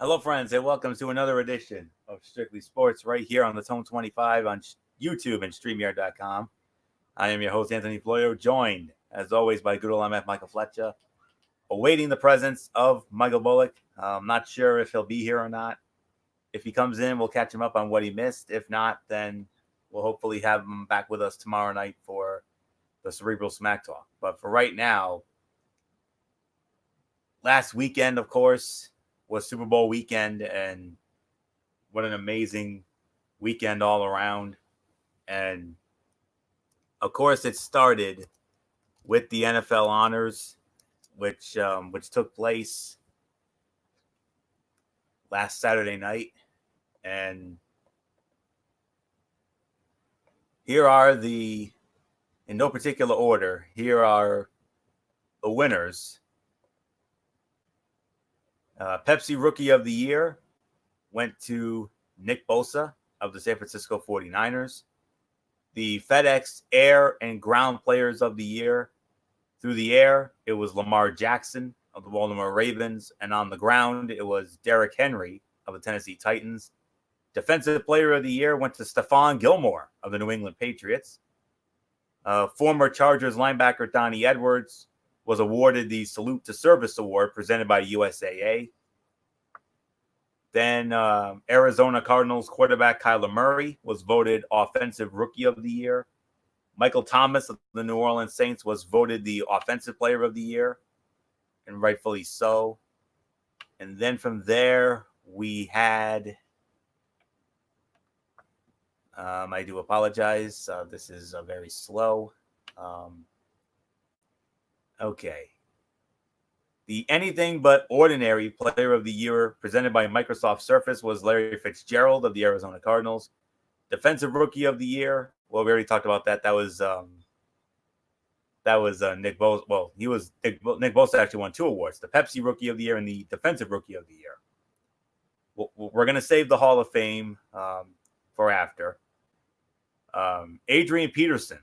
Hello, friends, and welcome to another edition of Strictly Sports right here on the Tone 25 on YouTube and StreamYard.com. I am your host, Anthony Florio, joined, as always, by good old MF Michael Fletcher, awaiting the presence of Michael Bullock. I'm not sure if he'll be here or not. If he comes in, we'll catch him up on what he missed. If not, then we'll hopefully have him back with us tomorrow night for the Cerebral Smack Talk. But for right now, last weekend, of course, was Super Bowl weekend, and what an amazing weekend all around. And of course, it started with the NFL honors, which took place last Saturday night. And here are in no particular order, here are the winners. Pepsi Rookie of the Year went to Nick Bosa of the San Francisco 49ers. The FedEx Air and Ground Players of the Year, through the air, it was Lamar Jackson of the Baltimore Ravens, and on the ground, it was Derrick Henry of the Tennessee Titans. Defensive Player of the Year went to Stephon Gilmore of the New England Patriots. Former Chargers linebacker Donnie Edwards was awarded the Salute to Service Award presented by USAA. Then Arizona Cardinals quarterback Kyler Murray was voted Offensive Rookie of the Year. Michael Thomas of the New Orleans Saints was voted the Offensive Player of the Year, and rightfully so. And then from there, we had, I do apologize. This is very slow. Okay. The Anything But Ordinary Player of the Year presented by Microsoft Surface was Larry Fitzgerald of the Arizona Cardinals. Defensive Rookie of the Year, well, we already talked about that. That was Nick Bosa. Well, Nick Bosa actually won 2 awards: the Pepsi Rookie of the Year and the Defensive Rookie of the Year. We're going to save the Hall of Fame for after. Adrian Peterson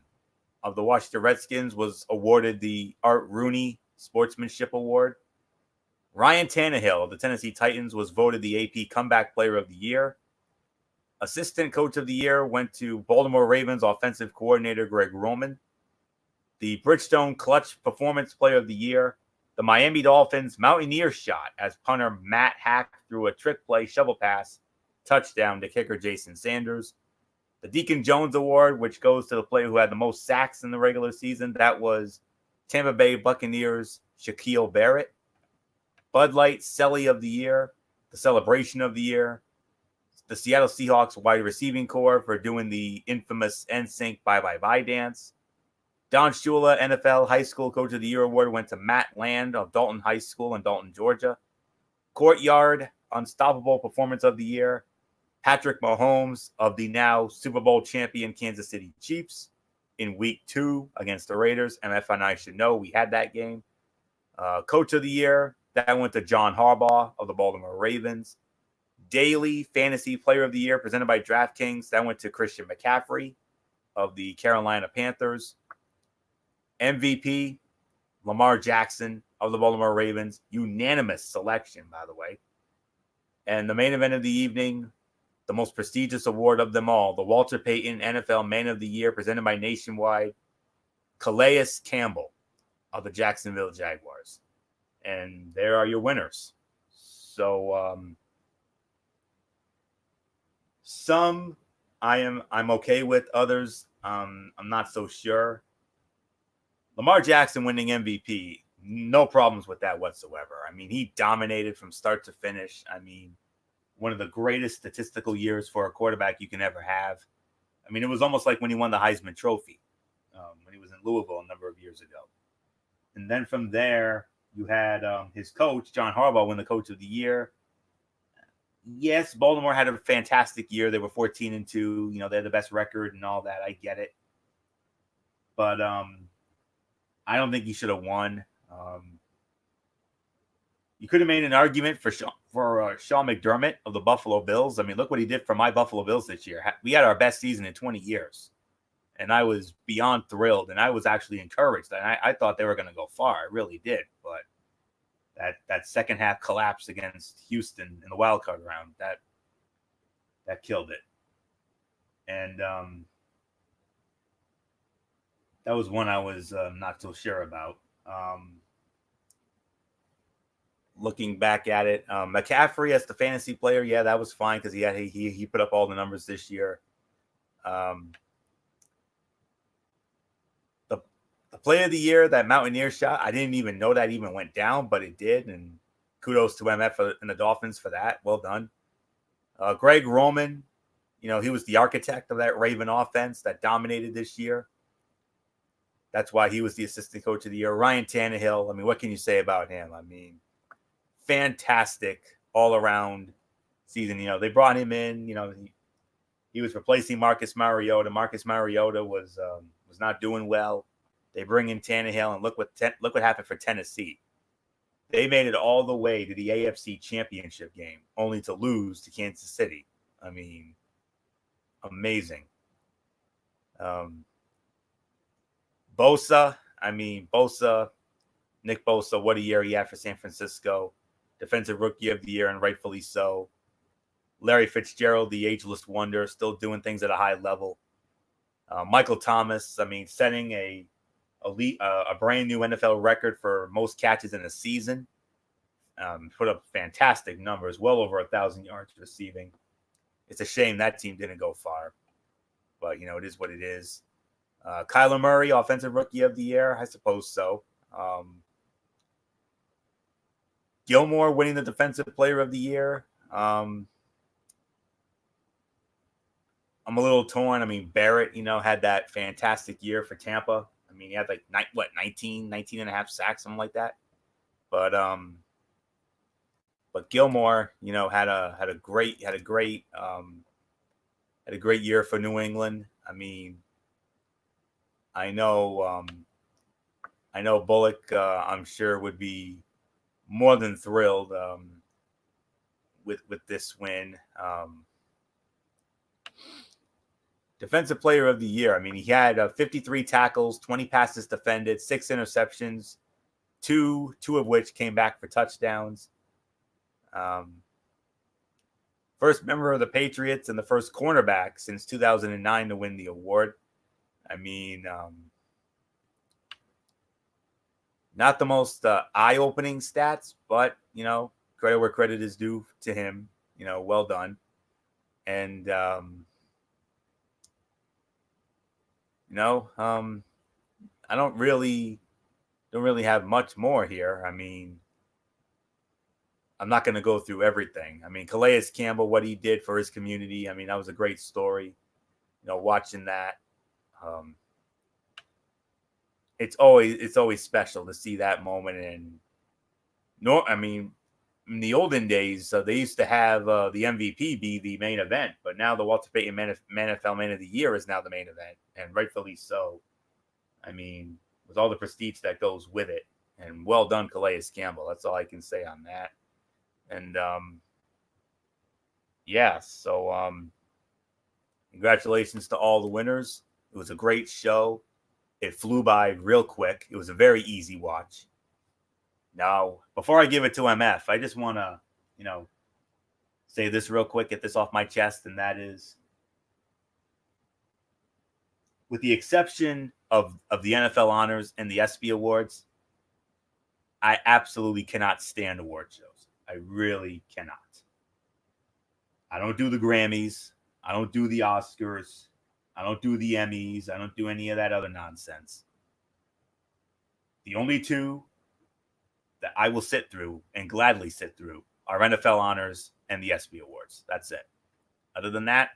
of the Washington Redskins was awarded the Art Rooney Sportsmanship Award. Ryan Tannehill of the Tennessee Titans was voted the AP Comeback Player of the Year. Assistant Coach of the Year went to Baltimore Ravens Offensive Coordinator Greg Roman. The Bridgestone Clutch Performance Player of the Year, the Miami Dolphins Mountaineer shot as punter Matt Hack threw a trick play shovel pass touchdown to kicker Jason Sanders. The Deacon Jones Award, which goes to the player who had the most sacks in the regular season, that was Tampa Bay Buccaneers Shaquille Barrett. Bud Light Celly of the Year, the Celebration of the Year, the Seattle Seahawks wide receiving corps for doing the infamous NSYNC Bye Bye Bye dance. Don Shula NFL High School Coach of the Year Award went to Matt Land of Dalton High School in Dalton, Georgia. Courtyard Unstoppable Performance of the Year, Patrick Mahomes of the now Super Bowl champion Kansas City Chiefs in Week 2 against the Raiders. MF and I should know we had that game. Coach of the Year, that went to John Harbaugh of the Baltimore Ravens. Daily Fantasy Player of the Year presented by DraftKings, that went to Christian McCaffrey of the Carolina Panthers. MVP, Lamar Jackson of the Baltimore Ravens. Unanimous selection, by the way. And the main event of the evening, the most prestigious award of them all, the Walter Payton NFL Man of the Year presented by Nationwide, Calais Campbell of the Jacksonville Jaguars. And there are your winners. So some I'm okay with, others I'm not so sure. Lamar Jackson winning MVP, no problems with that whatsoever. I mean, he dominated from start to finish. I mean, one of the greatest statistical years for a quarterback you can ever have. I mean, it was almost like when he won the Heisman Trophy when he was in Louisville a number of years ago. And then from there, you had his coach, John Harbaugh, win the Coach of the Year. Yes, Baltimore had a fantastic year. They were 14-2. You know, they had the best record and all that. I get it. But I don't think he should have won. You could have made an argument for Sean McDermott of the Buffalo Bills. I mean, look what he did for my Buffalo Bills this year. We had our best season in 20 years. And I was beyond thrilled. And I was actually encouraged. And I thought they were going to go far. I really did. But That second half collapse against Houston in the wild card round, that killed it. And that was one I was not so sure about. Looking back at it, McCaffrey as the fantasy player, yeah, that was fine because he put up all the numbers this year. The play of the year, that Mountaineer shot, I didn't even know that even went down, but it did, and kudos to MF and the Dolphins for that. Well done. Greg Roman, he was the architect of that Raven offense that dominated this year. That's why he was the assistant coach of the year. Ryan Tannehill, I mean, what can you say about him? I mean, fantastic all-around season. They brought him in. He was replacing Marcus Mariota. Marcus Mariota was not doing well. They bring in Tannehill, and look what happened for Tennessee. They made it all the way to the AFC Championship game, only to lose to Kansas City. I mean, amazing. Bosa, Nick Bosa, what a year he had for San Francisco. Defensive Rookie of the Year, and rightfully so. Larry Fitzgerald, the ageless wonder, still doing things at a high level. Michael Thomas, setting a brand new NFL record for most catches in a season. Put up fantastic numbers, well over 1,000 yards receiving. It's a shame that team didn't go far, but it is what it is. Kyler Murray, Offensive Rookie of the Year, I suppose so. Gilmore winning the Defensive Player of the Year. I'm a little torn. Barrett, had that fantastic year for Tampa. He had 19 and a half sacks, something like that. But Gilmore, had a great year for New England. I know Bullock, I'm sure, would be more than thrilled with this win. Defensive Player of the Year. He had 53 tackles, 20 passes defended, 6 interceptions, two of which came back for touchdowns. First member of the Patriots and the first cornerback since 2009 to win the award. Not the most eye-opening stats, but, credit where credit is due to him. Well done. And, I don't really have much more here. I'm not going to go through everything. Calais Campbell, what he did for his community. That was a great story. Watching that. It's always special to see that moment. And in the olden days, they used to have the MVP be the main event, but now the Walter Payton NFL Man of the Year is now the main event, and rightfully so. With all the prestige that goes with it, and well done, Calais Campbell. That's all I can say on that. And congratulations to all the winners. It was a great show. It flew by real quick. It was a very easy watch. Now, before I give it to MF, I just want to, say this real quick, get this off my chest, and that is, with the exception of the NFL honors and the ESPY awards, I absolutely cannot stand award shows. I really cannot. I don't do the Grammys. I don't do the Oscars. I don't do the Emmys. I don't do any of that other nonsense. The only two that I will sit through and gladly sit through are NFL honors and the ESPY awards. That's it. Other than that,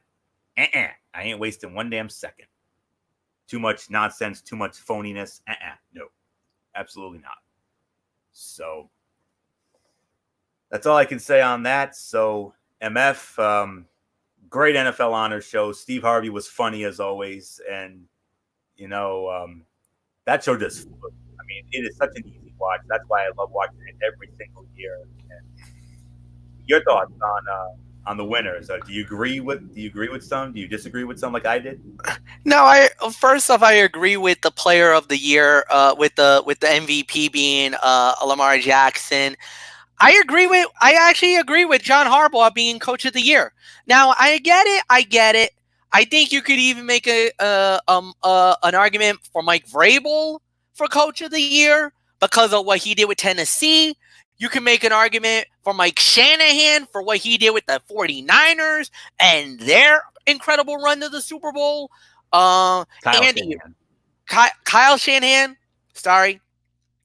I ain't wasting one damn second. Too much nonsense, too much phoniness. No, absolutely not. So that's all I can say on that. So MF, great NFL honors show. Steve Harvey was funny as always. And, that show just, it is such an easy watch. That's why I love watching it every single year. And your thoughts on on the winners. Do you agree with some? Do you disagree with some like I did? No, first off, I agree with the player of the year, with the MVP being Lamar Jackson. I actually agree with John Harbaugh being coach of the year. Now, I get it. I think you could even make an argument for Mike Vrabel for coach of the year because of what he did with Tennessee. You can make an argument for Mike Shanahan for what he did with the 49ers and their incredible run to the Super Bowl. Kyle Andy Shanahan. Kyle Shanahan, sorry.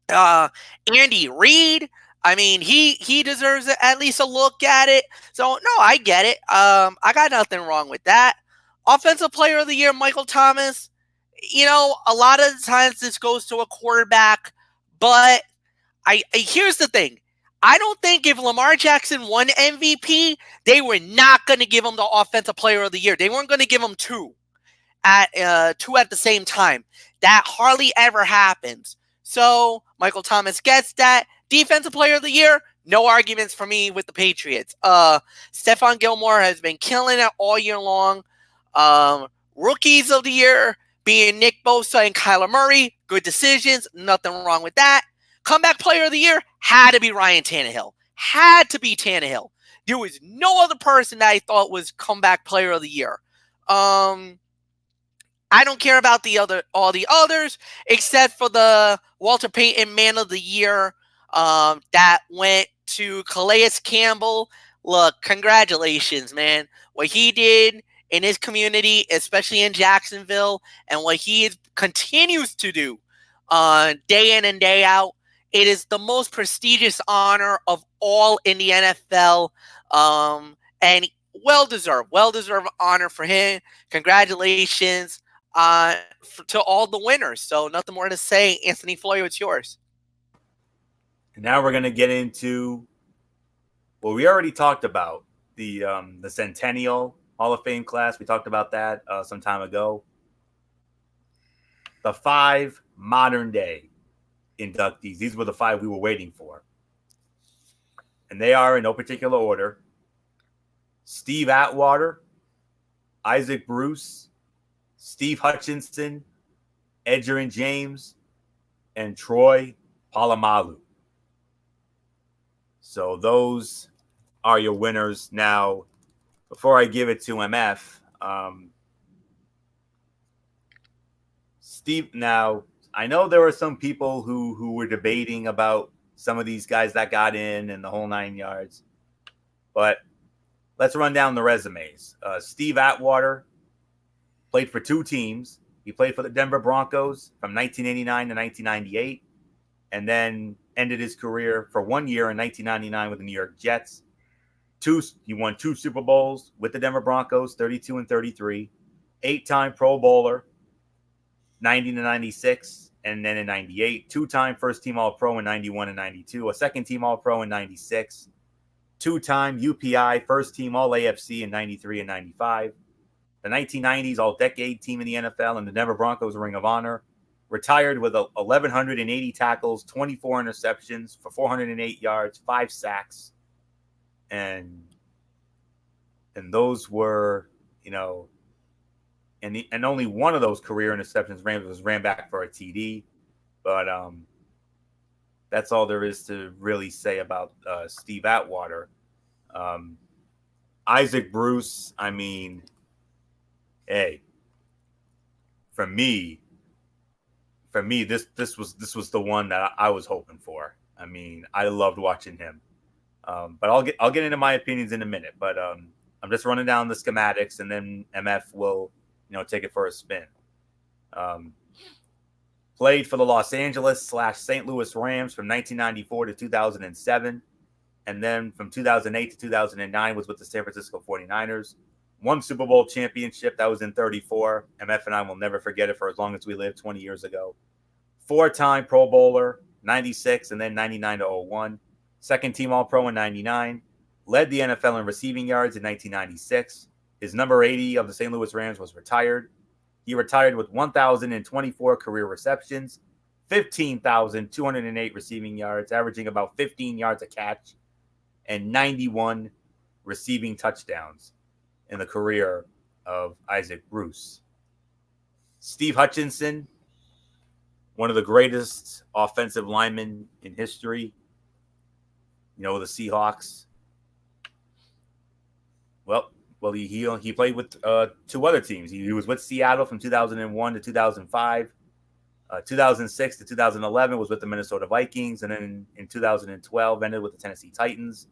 Andy Reid. I mean, he deserves at least a look at it. So no, I get it. I got nothing wrong with that. Offensive Player of the Year, Michael Thomas. A lot of the times this goes to a quarterback, but here's the thing. I don't think if Lamar Jackson won MVP, they were not going to give him the Offensive Player of the Year. They weren't going to give him two at the same time. That hardly ever happens. So Michael Thomas gets that. Defensive Player of the Year, no arguments for me with the Patriots. Stephon Gilmore has been killing it all year long. Rookies of the Year being Nick Bosa and Kyler Murray, good decisions, nothing wrong with that. Comeback Player of the Year had to be Ryan Tannehill. Had to be Tannehill. There was no other person that I thought was Comeback Player of the Year. I don't care about all the others except for the Walter Payton Man of the Year that went to Calais Campbell. Look, congratulations, man. What he did in his community, especially in Jacksonville, and what he continues to do day in and day out, it is the most prestigious honor of all in the NFL, and well-deserved honor for him. Congratulations to all the winners. So nothing more to say. Anthony Floyo, it's yours. And now we're going to get into what we already talked about, the Centennial Hall of Fame class. We talked about that some time ago. The 5 modern day inductees. These were the 5 we were waiting for. And they are in no particular order: Steve Atwater, Isaac Bruce, Steve Hutchinson, Edgerrin James, and Troy Polamalu. So those are your winners. Now, before I give it to MF, Steve, now I know there were some people who were debating about some of these guys that got in and the whole 9 yards, but let's run down the resumes. Steve Atwater played for 2 teams. He played for the Denver Broncos from 1989 to 1998, and then ended his career for 1 year in 1999 with the New York Jets. He won 2 Super Bowls with the Denver Broncos, 32 and 33. 8-time Pro Bowler, 90 to 96, and then in 98. 2-time first-team All-Pro in 91 and 92. A second-team All-Pro in 96. 2-time UPI first-team All-AFC in 93 and 95. The 1990s All-Decade team in the NFL and the Denver Broncos Ring of Honor. Retired with 1,180 tackles, 24 interceptions for 408 yards, 5 sacks. And those were, and only one of those career interceptions ran back for a TD. But that's all there is to really say about Steve Atwater. Isaac Bruce, I mean, hey, for me, this was the one that I was hoping for. I mean, I loved watching him. But I'll get into my opinions in a minute. But I'm just running down the schematics, and then MF will take it for a spin. Played for the Los Angeles/St. Louis Rams from 1994 to 2007, and then from 2008 to 2009 was with the San Francisco 49ers. 1 Super Bowl championship, that was in 34. MF and I will never forget it for as long as we live, 20 years ago. 4-time Pro Bowler, 96 and then 99 to 01. Second-team All-Pro in 99. Led the NFL in receiving yards in 1996. His number 80 of the St. Louis Rams was retired. He retired with 1,024 career receptions, 15,208 receiving yards, averaging about 15 yards a catch, and 91 receiving touchdowns in the career of Isaac Bruce. Steve Hutchinson, one of the greatest offensive linemen in history, the Seahawks. Well, he played with two other teams. He was with Seattle from 2001 to 2005. 2006 to 2011 was with the Minnesota Vikings, and then in 2012 ended with the Tennessee Titans.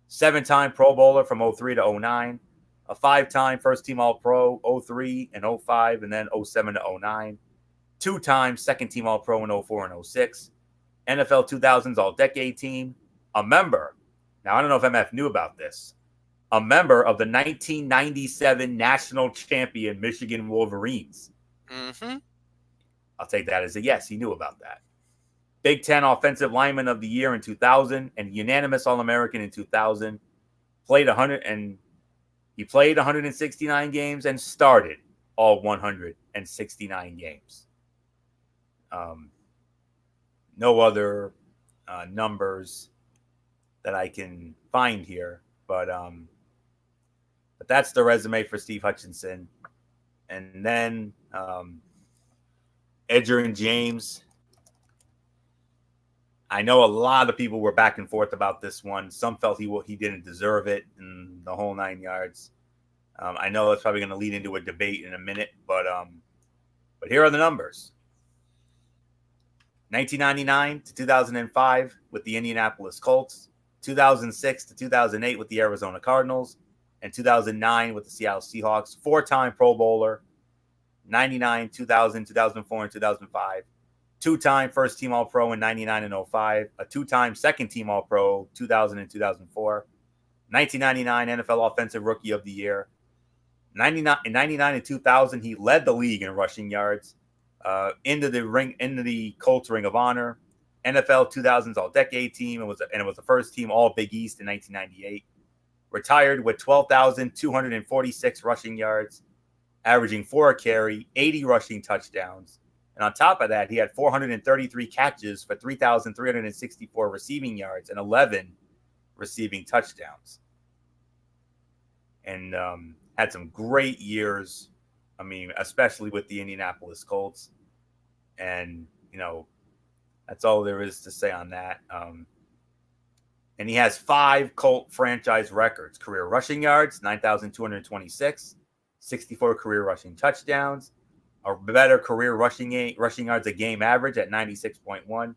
7-time Pro Bowler from 03 to 09. A 5-time first-team All-Pro, 03 and 05, and then 07 to 09. 2-time second-team All-Pro in 04 and 06. NFL 2000s All-Decade Team. A member. Now, I don't know if MF knew about this. A member of the 1997 national champion Michigan Wolverines. Mm-hmm. I'll take that as a yes. He knew about that. Big Ten Offensive Lineman of the Year in 2000 and unanimous All-American in 2000. He played 169 games and started all 169 games. No other numbers that I can find here, but that's the resume for Steve Hutchinson. And then Edgerrin James. I know a lot of people were back and forth about this one. Some felt he didn't deserve it in the whole 9 yards. I know it's probably going to lead into a debate in a minute, but here are the numbers. 1999 to 2005 with the Indianapolis Colts, 2006 to 2008 with the Arizona Cardinals, and 2009 with the Seattle Seahawks. 4-time Pro Bowler, 99, 2000, 2004, and 2005. 2-time first-team All-Pro in 99 and 05. A 2-time second-team All-Pro, 2000 and 2004. 1999 NFL Offensive Rookie of the Year. In 99 and 2000, he led the league in rushing yards. Into the Colts Ring of Honor. NFL 2000s All-Decade Team. It was the first team All Big East in 1998. Retired with 12,246 rushing yards, averaging 4 a carry, 80 rushing touchdowns. And on top of that, he had 433 catches for 3,364 receiving yards and 11 receiving touchdowns. And had some great years. I mean, especially with the Indianapolis Colts. And, that's all there is to say on that. And he has 5 Colt franchise records. Career rushing yards, 9,226. 64 career rushing touchdowns. A better career rushing yards a game average at 96.1.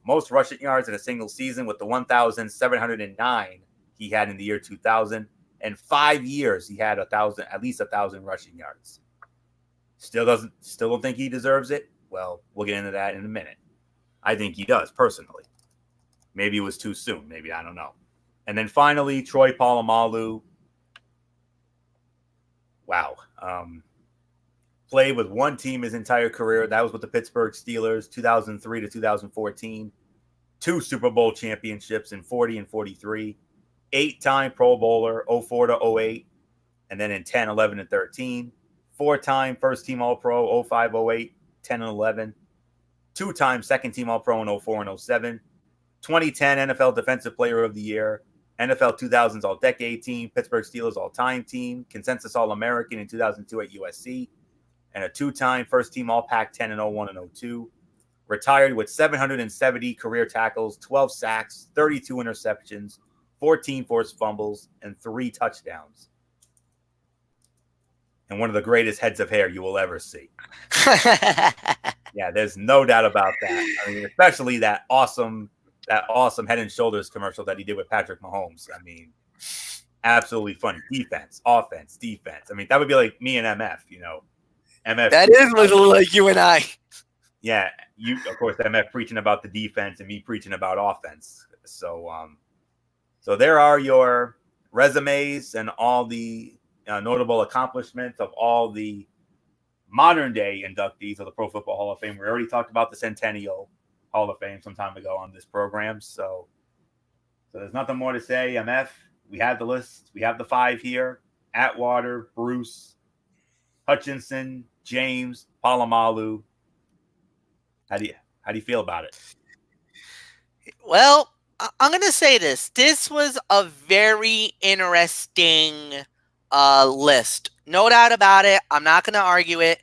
Most rushing yards in a single season with the 1,709 he had in the year 2000. And 5 years he had at least 1,000 rushing yards. Still don't think he deserves it? Well, we'll get into that in a minute. I think he does, personally. Maybe it was too soon. Maybe, I don't know. And then finally, Troy Polamalu. Wow. Played with one team his entire career. That was with the Pittsburgh Steelers, 2003 to 2014. 2 Super Bowl championships in 40 and 43. 8-time Pro Bowler, 04 to 08. And then in 10, 11, and 13. 4-time first-team All-Pro, 05, 08, 10, and 11. 2-time second-team All-Pro in 04 and 07. 2010 NFL Defensive Player of the Year. NFL 2000s All-Decade Team. Pittsburgh Steelers All-Time Team. Consensus All-American in 2002 at USC. And a 2-time first-team All-Pac-10 in 01 and 02. Retired with 770 career tackles, 12 sacks, 32 interceptions, 14 forced fumbles, and 3 touchdowns. And one of the greatest heads of hair you will ever see. Yeah, there's no doubt about that. I mean, especially that awesome Head and Shoulders commercial that he did with Patrick Mahomes. I mean, absolutely funny. Defense, offense, defense. I mean, that would be like me and MF, MF. That is a little like you and I. Yeah, of course, MF preaching about the defense and me preaching about offense. So there are your resumes and all the notable accomplishments of all the modern day inductees of the Pro Football Hall of Fame. We already talked about the Centennial Hall of Fame some time ago on this program. So there's nothing more to say. MF, we have the list. We have the 5 here. Atwater, Bruce, Hutchinson, James, Polamalu. How do you feel about it? Well, I'm going to say this. This was a very interesting list. No doubt about it. I'm not going to argue it.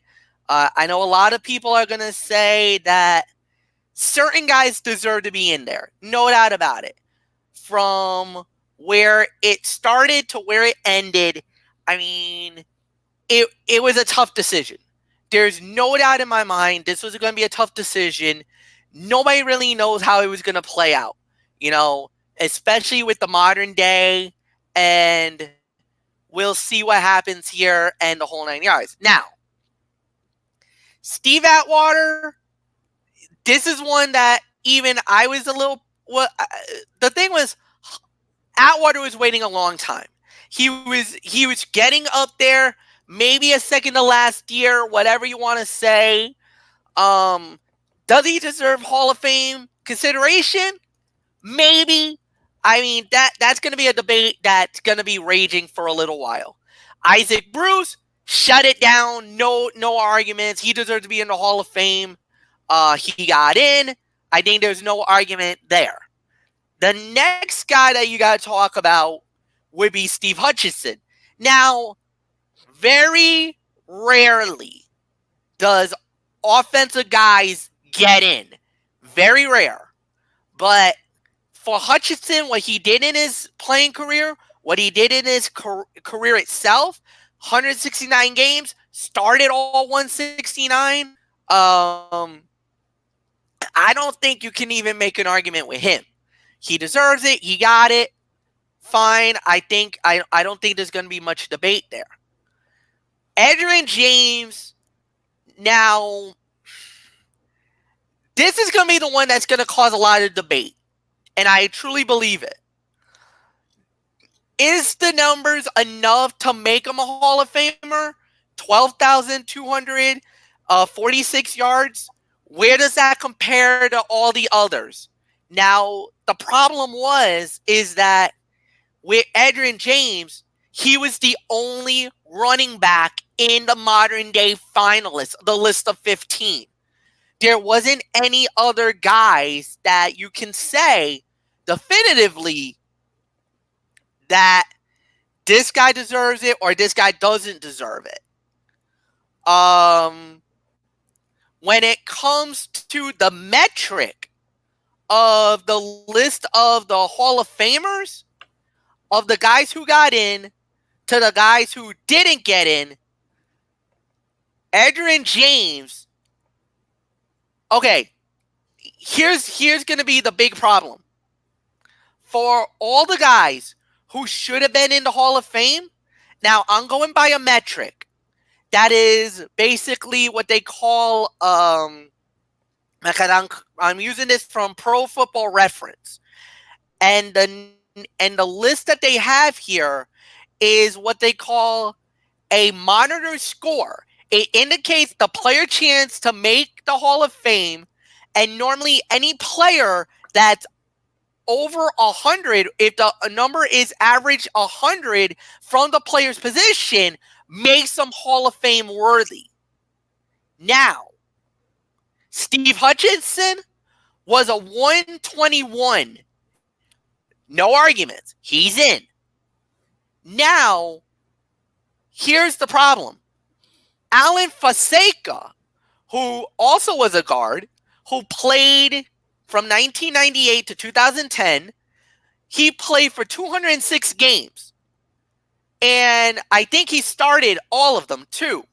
I know a lot of people are going to say that certain guys deserve to be in there. No doubt about it. From where it started to where it ended, I mean, it was a tough decision. There's no doubt in my mind this was going to be a tough decision. Nobody really knows how it was going to play out, especially with the modern day, and we'll see what happens here and the whole 9 yards. Now, Steve Atwater, this is one that even I was a little. The thing was, Atwater was waiting a long time. He was getting up there, maybe a second to last year, whatever you want to say. Does he deserve Hall of Fame consideration? Maybe. I mean, that's going to be a debate that's going to be raging for a little while. Isaac Bruce, shut it down. No arguments. He deserves to be in the Hall of Fame. He got in. I think there's no argument there. The next guy that you got to talk about would be Steve Hutchinson. Now, very rarely does offensive guys get in. Very rare. But for Hutchinson, what he did in his playing career, what he did in his career itself, 169 games, started all 169. I don't think you can even make an argument with him. He deserves it. He got it. Fine. I don't think there's going to be much debate there. Edgerrin James. Now, this is going to be the one that's going to cause a lot of debate, and I truly believe it. Is the numbers enough to make him a Hall of Famer? 12,246 yards. Where does that compare to all the others? Now, the problem is that with Edgerrin James, he was the only running back in the modern day finalists, the list of 15. There wasn't any other guys that you can say definitively that this guy deserves it or this guy doesn't deserve it. When it comes to the metric of the list of the Hall of Famers, of the guys who got in to the guys who didn't get in, Edgerrin James. Okay, here's going to be the big problem. For all the guys who should have been in the Hall of Fame, now I'm going by a metric. That is basically what they call, I'm using this from Pro Football Reference. And the list that they have here is what they call a monitor score. It indicates the player chance to make the Hall of Fame, and normally any player that's over 100, if the number is average 100 from the player's position, makes them Hall of Fame worthy. Now, Steve Hutchinson was a 121. No arguments. He's in. Now, here's the problem. Alan Fonseca, who also was a guard, who played from 1998 to 2010, he played for 206 games. And I think he started all of them, too.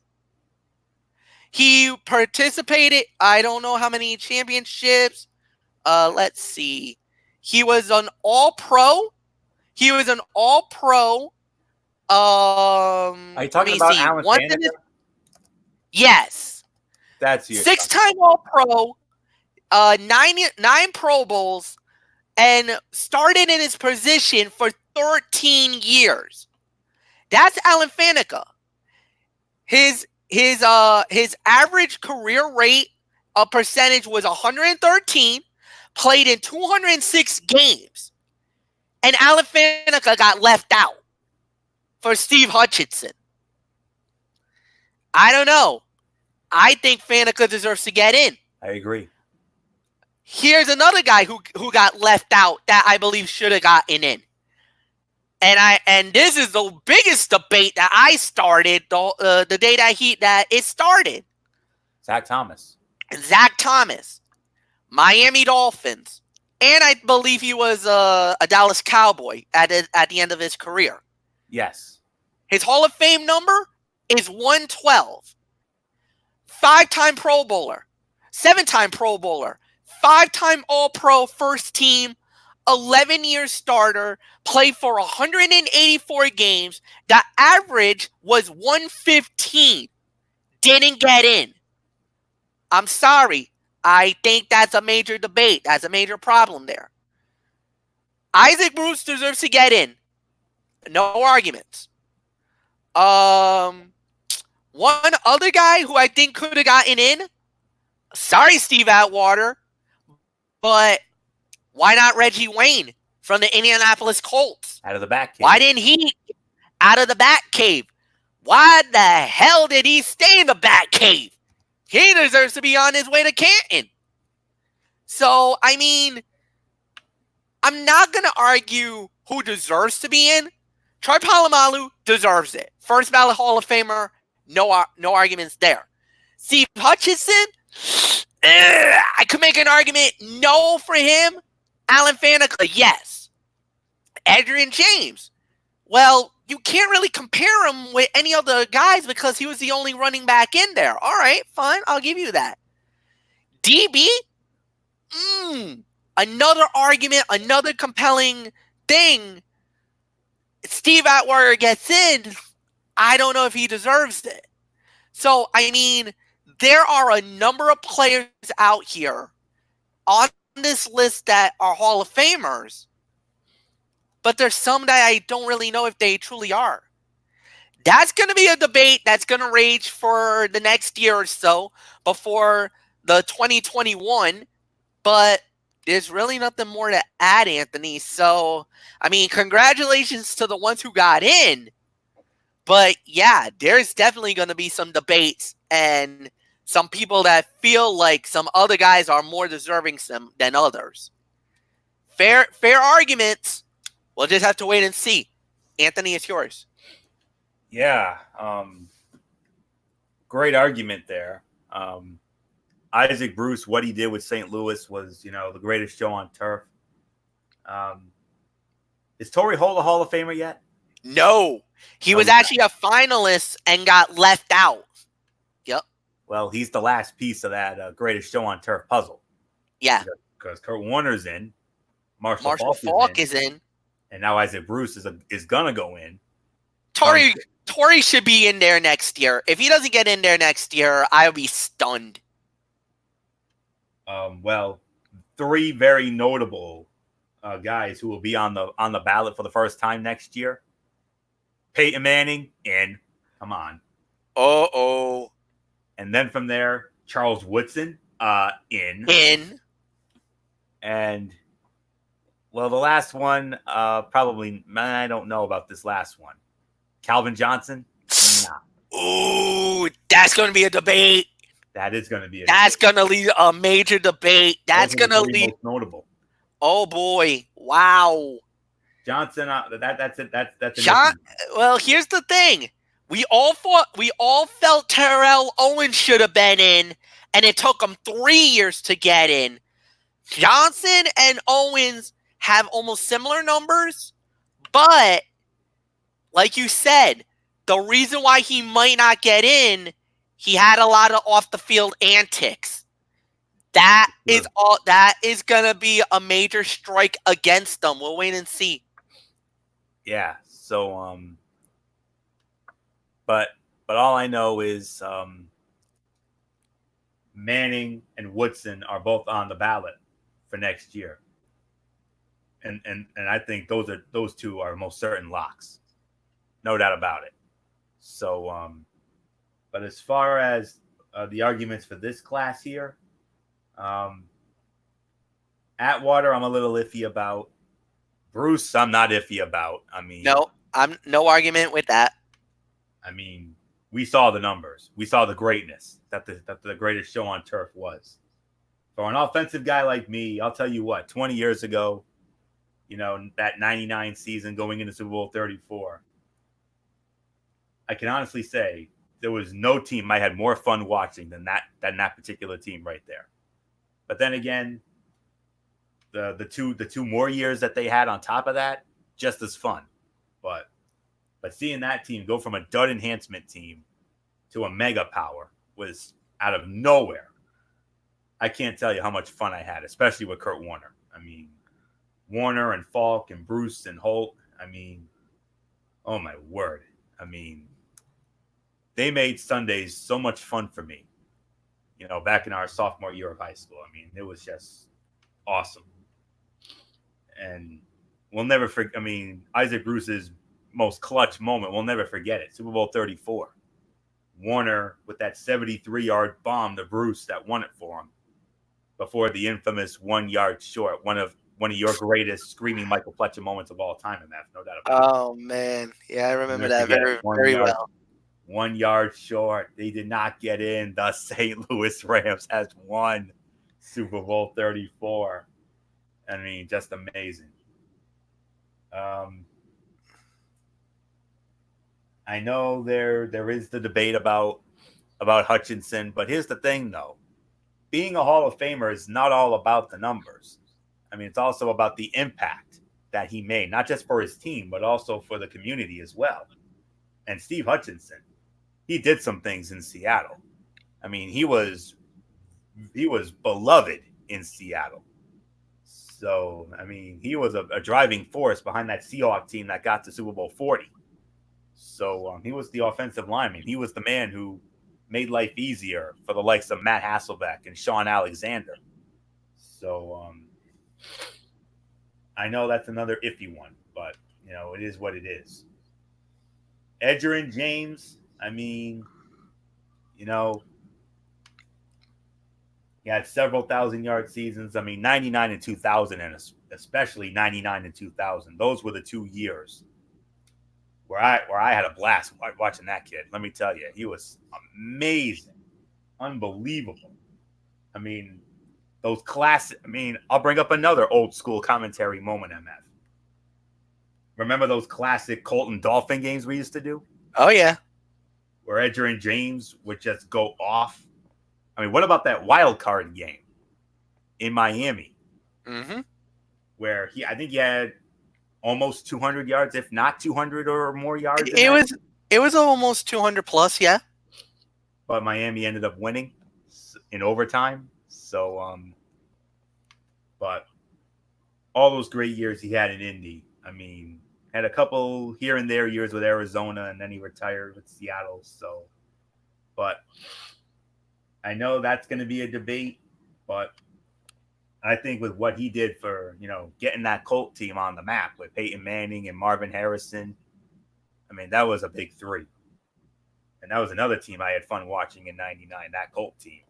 He participated, I don't know how many championships. Let's see. He was an all-pro. Are you talking about Alan Faneca? Yes. That's you. 6-time All-Pro, 9 Pro Bowls, and started in his position for 13 years. That's Alan Faneca. His average career rate of percentage was 113, played in 206 games, and Alan Faneca got left out for Steve Hutchinson. I don't know. I think Faneca deserves to get in. I agree. Here's another guy who got left out that I believe should have gotten in. And this is the biggest debate that I started the day that it started. Zach Thomas. Zach Thomas, Miami Dolphins, and I believe he was a Dallas Cowboy at the end of his career. Yes. His Hall of Fame number is 112. 5-time Pro Bowler, 7-time Pro Bowler, 5-time All-Pro first team, 11-year starter, played for 184 games. The average was 115. Didn't get in. I'm sorry. I think that's a major debate. That's a major problem there. Isaac Bruce deserves to get in. No arguments. One other guy who I think could have gotten in. Sorry, Steve Atwater. But why not Reggie Wayne from the Indianapolis Colts? Out of the back cave. Why didn't he out of the back cave? Why the hell did he stay in the back cave? He deserves to be on his way to Canton. So, I mean, I'm not going to argue who deserves to be in. Troy Polamalu deserves it. First ballot Hall of Famer, no arguments there. Steve Hutchinson, I could make an argument no for him. Alan Faneca, yes. Adrian James, well, you can't really compare him with any other guys because he was the only running back in there. All right, fine, I'll give you that. DB, another argument, another compelling thing. Steve Atwater gets in. I don't know if he deserves it. So, I mean, there are a number of players out here on this list that are Hall of Famers, but there's some that I don't really know if they truly are. That's going to be a debate that's going to rage for the next year or so before the 2021, but there's really nothing more to add, Anthony. So, I mean, congratulations to the ones who got in, but yeah, there's definitely going to be some debates and some people that feel like some other guys are more deserving than others. Fair arguments. We'll just have to wait and see. Anthony, it's yours. Yeah. Great argument there. Isaac Bruce, what he did with St. Louis was, the greatest show on turf. Is Torrey Holt a Hall of Famer yet? No. He was actually a finalist and got left out. Yep. Well, he's the last piece of that greatest show on turf puzzle. Yeah. Because Kurt Warner's in. Marshall Faulk is in. And now Isaac Bruce is going to go in. Torrey should be in there next year. If he doesn't get in there next year, I'll be stunned. Well, 3 very notable guys who will be on the ballot for the first time next year. Peyton Manning in. Come on. Uh-oh. And then from there, Charles Woodson in. And, well, the last one, probably, I don't know about this last one. Calvin Johnson? Nah. Ooh, that's going to be a debate. That is going to be That's going to lead a major debate. That's going to lead. Most notable. Oh, boy. Wow. Johnson, that's it. That's John. Well, here's the thing. We all felt Terrell Owens should have been in, and it took him 3 years to get in. Johnson and Owens have almost similar numbers, but like you said, the reason why he might not get in, he had a lot of off the field antics. That is gonna be a major strike against them. We'll wait and see. Yeah. So but all I know is Manning and Woodson are both on the ballot for next year. And I think those two are most certain locks. No doubt about it. So but as far as the arguments for this class here, Atwater, I'm a little iffy about. Bruce, I'm not iffy about. I mean, no, I'm no argument with that. I mean, we saw the numbers. We saw the greatness that the greatest show on turf was For an offensive guy like me, I'll tell you what, 20 years ago, that 99 season going into Super Bowl 34, I can honestly say there was no team I had more fun watching than that particular team right there. But then again, the two more years that they had on top of that, just as fun. But seeing that team go from a dud enhancement team to a mega power was out of nowhere. I can't tell you how much fun I had, especially with Kurt Warner. I mean, Warner and Falk and Bruce and Holt. I mean, oh my word. I mean, they made Sundays so much fun for me, back in our sophomore year of high school. I mean, it was just awesome. And we'll never forget. I mean, Isaac Bruce's most clutch moment, we'll never forget it. Super Bowl 34. Warner with that 73-yard bomb to Bruce that won it for him before the infamous 1 yard short. One of your greatest screaming Michael Fletcher moments of all time, MF, no doubt about it. Oh man, yeah, I remember that very well. 1 yard short. They did not get in. The St. Louis Rams has won Super Bowl 34. I mean, just amazing. I know there is the debate about Hutchinson, but here's the thing, though. Being a Hall of Famer is not all about the numbers. I mean, it's also about the impact that he made, not just for his team, but also for the community as well. And Steve Hutchinson, he did some things in Seattle. I mean, he was beloved in Seattle. So, I mean, he was a driving force behind that Seahawks team that got to Super Bowl 40. So he was the offensive lineman. He was the man who made life easier for the likes of Matt Hasselbeck and Sean Alexander. So I know that's another iffy one, but, it is what it is. Edgerrin James, I mean, he had several 1,000-yard seasons. I mean, 99 and 2000, and especially 99 and 2000. Those were the 2 years where I had a blast watching that kid. Let me tell you, he was amazing, unbelievable. I mean, those classic. I mean, I'll bring up another old school commentary moment, MF. Remember those classic Colton Dolphin games we used to do? Oh yeah, where Edgerrin James would just go off. I mean, what about that wild card game in Miami? Mm-hmm. Where I think he had almost 200 yards, if not 200 or more yards. It was almost 200 plus, yeah. But Miami ended up winning in overtime. So, but all those great years he had in Indy. I mean, had a couple here and there years with Arizona, and then he retired with Seattle. So, but I know that's going to be a debate, but I think with what he did for, getting that Colt team on the map with Peyton Manning and Marvin Harrison, I mean, that was a big three. And that was another team I had fun watching in 99, that Colt team.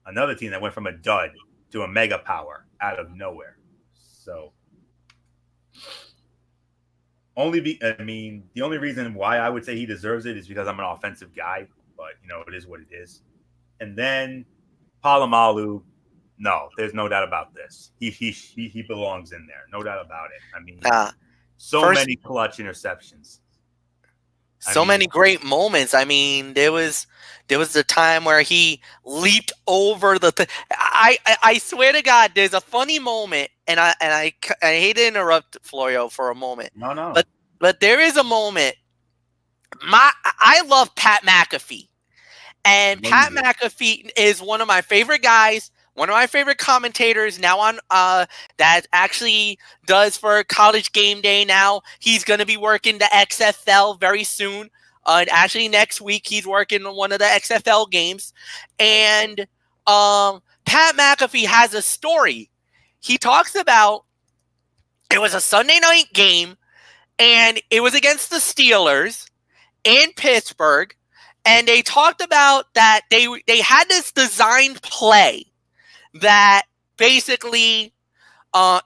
Another team that went from a dud to a mega power out of nowhere. So, the only reason why I would say he deserves it is because I'm an offensive guy, but, it is what it is. And then Polamalu, no, there's no doubt about this. He belongs in there. No doubt about it. I mean, many clutch interceptions. Many great moments. I mean, there was the time where he leaped over the I swear to God, there's a funny moment, and I hate to interrupt Florio for a moment. No. But there is a moment. I love Pat McAfee. And Pat McAfee is one of my favorite guys, one of my favorite commentators now on that actually does for College Game Day now. He's going to be working the XFL very soon. Actually, next week, he's working on one of the XFL games. And Pat McAfee has a story. He talks about it was a Sunday night game, and it was against the Steelers in Pittsburgh. And they talked about that they had this designed play that basically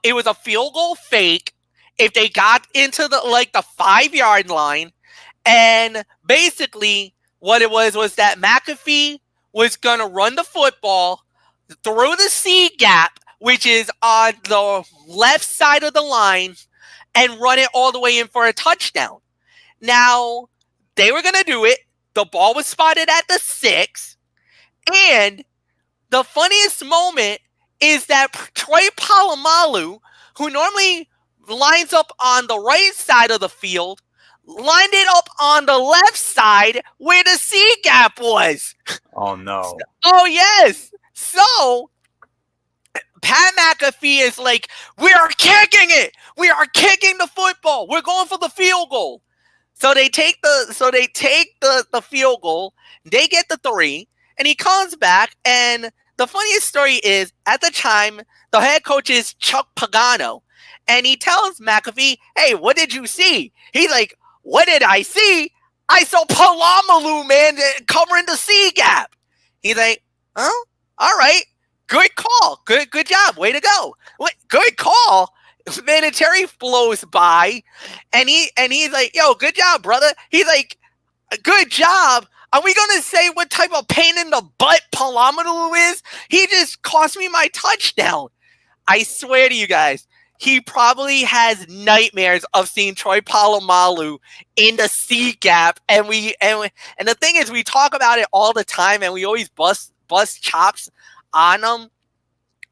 it was a field goal fake if they got into the 5-yard line. And basically what it was that McAfee was going to run the football, through the C gap, which is on the left side of the line, and run it all the way in for a touchdown. Now, they were going to do it. The ball was spotted at the 6. And the funniest moment is that Troy Polamalu, who normally lines up on the right side of the field, lined it up on the left side where the C gap was. Oh, no. Oh, yes. So, Pat McAfee is like, we are kicking it. We are kicking the football. We're going for the field goal. So they take the field goal. They get the 3, and he comes back. And the funniest story is, at the time, the head coach is Chuck Pagano, and he tells McAfee, "Hey, what did you see?" He's like, "What did I see? I saw Polamalu, man, covering the C gap." He's like, "Oh, all right, good call, good job, way to go. What good call." Vinatieri blows by, and he's like, "Yo, good job, brother." He's like, "Good job." Are we gonna say what type of pain in the butt Polamalu is? He just cost me my touchdown. I swear to you guys, he probably has nightmares of seeing Troy Polamalu in the C gap. And the thing is, we talk about it all the time, and we always bust chops on him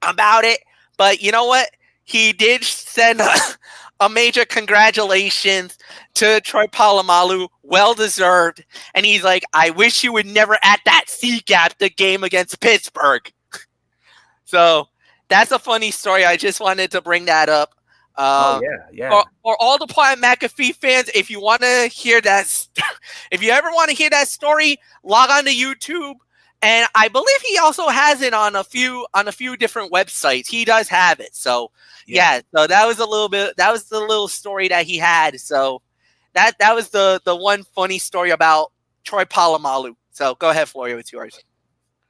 about it. But you know what? He did send a major congratulations to Troy Polamalu, well deserved. And he's like, "I wish you would never at that C gap the game against Pittsburgh." So that's a funny story. I just wanted to bring that up. Yeah. For all the Pat McAfee fans, if you want to hear that, if you ever want to hear that story, log on to YouTube. And I believe he also has it on a few different websites. He does have it. So yeah. So that was the little story that he had. So that was the one funny story about Troy Polamalu. So go ahead, Florio, it's yours.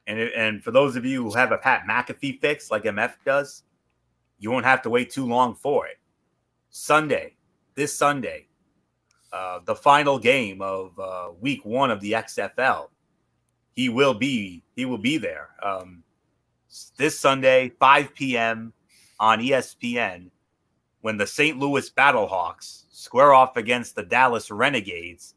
And for those of you who have a Pat McAfee fix like MF does, you won't have to wait too long for it. This Sunday, the final game of week 1 of the XFL. He will be there this Sunday, 5 p.m. on ESPN, when the St. Louis Battlehawks square off against the Dallas Renegades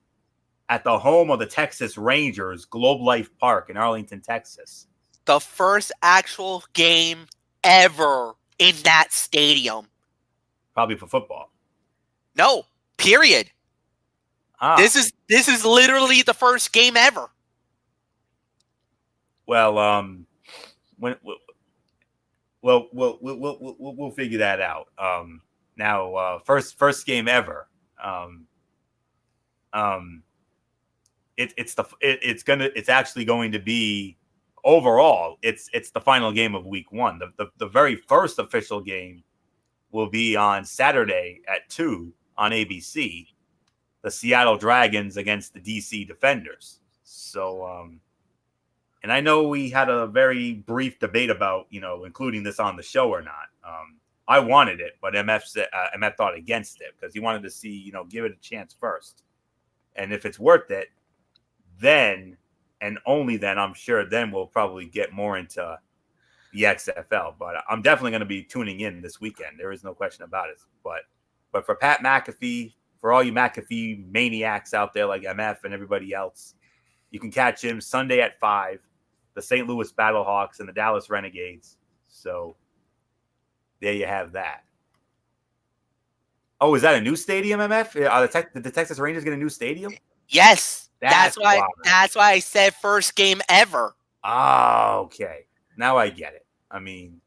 at the home of the Texas Rangers, Globe Life Park in Arlington, Texas. The first actual game ever in that stadium. Probably for football. No, period. This is literally the first game ever. Well, we'll figure that out. Now, first game ever. It's actually going to be overall. It's the final game of week 1. The very first official game will be on Saturday at 2 on ABC. The Seattle Dragons against the DC Defenders. So, and I know we had a very brief debate about, including this on the show or not. I wanted it, but MF thought against it because he wanted to see, give it a chance first. And if it's worth it, then and only then, I'm sure then we'll probably get more into the XFL. But I'm definitely going to be tuning in this weekend. There is no question about it. But for Pat McAfee, for all you McAfee maniacs out there like MF and everybody else, you can catch him Sunday at 5. The St. Louis Battlehawks and the Dallas Renegades. So there you have that. Oh, is that a new stadium, MF? Did the Texas Rangers get a new stadium? Yes. That's why I said first game ever. Oh, okay. Now I get it. I mean,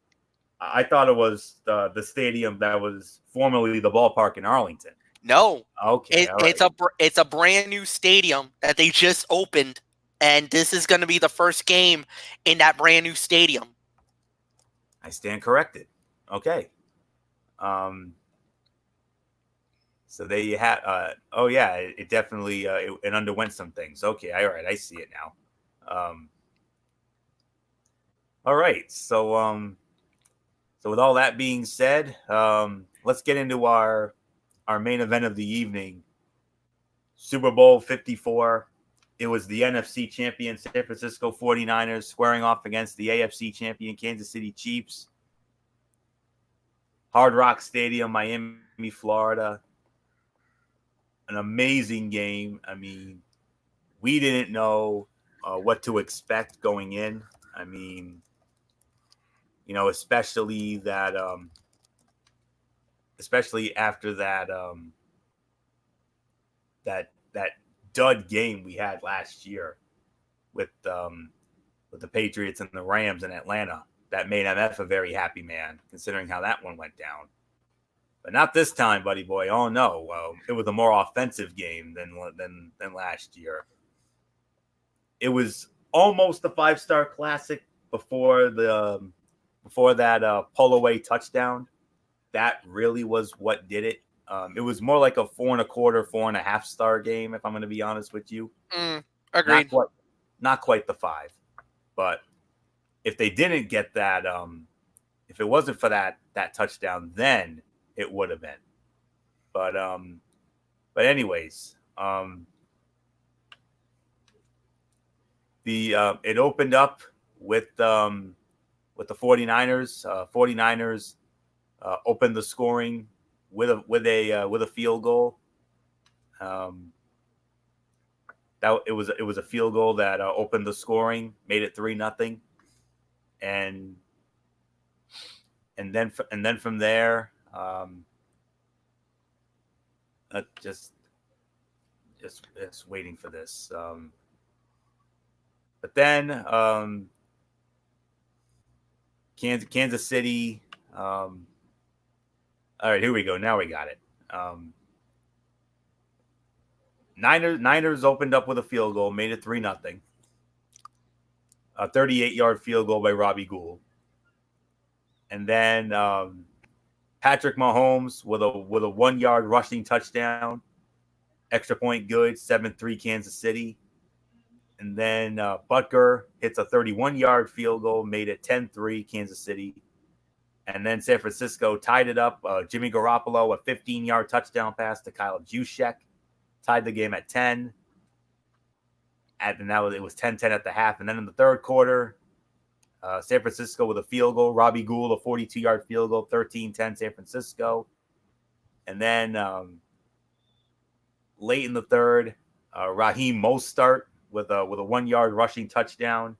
I thought it was the stadium that was formerly the ballpark in Arlington. No. Okay. It's a brand new stadium that they just opened. And this is going to be the first game in that brand new stadium. I stand corrected. Okay. So there you have. It definitely it underwent some things. Okay, all right, I see it now. All right. So with all that being said, let's get into our main event of the evening. Super Bowl 54. it was the NFC champion San Francisco 49ers squaring off against the AFC champion Kansas City Chiefs. Hard Rock Stadium, Miami, Florida. An amazing game. I mean, we didn't know what to expect going in. I mean, especially after that dud game we had last year with the Patriots and the Rams in Atlanta. That made MF a very happy man, considering how that one went down. But not this time, buddy boy. Oh no, it was a more offensive game than last year. It was almost a 5-star classic before that pull away touchdown. That really was what did it. It was more like a 4.25, 4.5 star game, if I'm going to be honest with you. Agreed. Not quite the 5, but if they didn't get that, if it wasn't for that touchdown, then it would have been. But anyways, it opened up with the 49ers. 49ers opened the scoring with a field goal. It was a field goal that opened the scoring, made it 3-0, and then from there, just waiting for this. But then Kansas City. All right, here we go. Now we got it. Niners opened up with a field goal, made it 3-0. A 38-yard field goal by Robbie Gould. And then Patrick Mahomes with a 1-yard rushing touchdown. Extra point good, 7-3 Kansas City. And then Butker hits a 31-yard field goal, made it 10-3 Kansas City. And then San Francisco tied it up. Jimmy Garoppolo, a 15-yard touchdown pass to Kyle Juszczyk, tied the game at 10. And now it was 10-10 at the half. And then in the third quarter, San Francisco with a field goal. Robbie Gould, a 42-yard field goal, 13-10 San Francisco. And then late in the third, Raheem Mostert with a 1-yard rushing touchdown.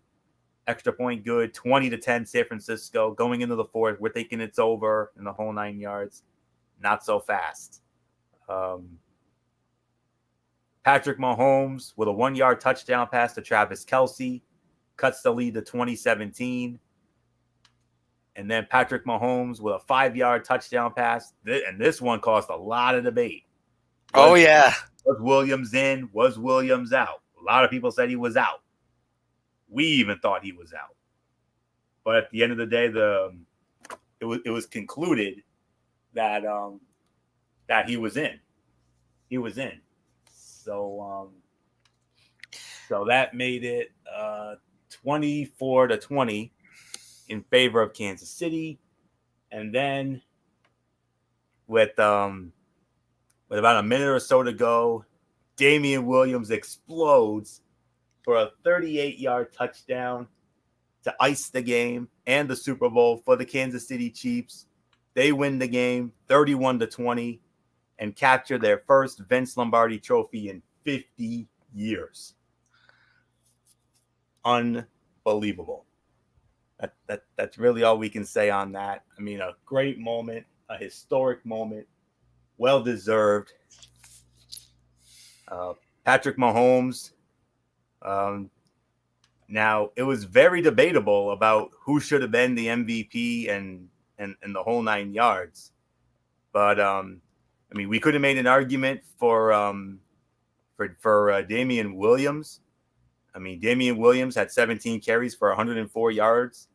Extra point good, 20-10 San Francisco. Going into the fourth, we're thinking it's over in the whole 9 yards. Not so fast. Patrick Mahomes with a 1-yard touchdown pass to Travis Kelce. Cuts the lead to 20-17. And then Patrick Mahomes with a 5-yard touchdown pass. And this one caused a lot of debate. Yeah. Was Williams in? Was Williams out? A lot of people said he was out. We even thought he was out. But at the end of the day, it was concluded that that he was in. He was in. So that made it 24-20 in favor of Kansas City. And then with about a minute or so to go, Damian Williams explodes for a 38-yard touchdown to ice the game and the Super Bowl for the Kansas City Chiefs. They win the game 31-20 and capture their first Vince Lombardi trophy in 50 years. Unbelievable. That's really all we can say on that. I mean, a great moment, a historic moment, well deserved. Patrick Mahomes. Now it was very debatable about who should have been the MVP and the whole 9 yards, but I mean, we could have made an argument for Damian Williams. I mean, Damian Williams had 17 carries for 104 yards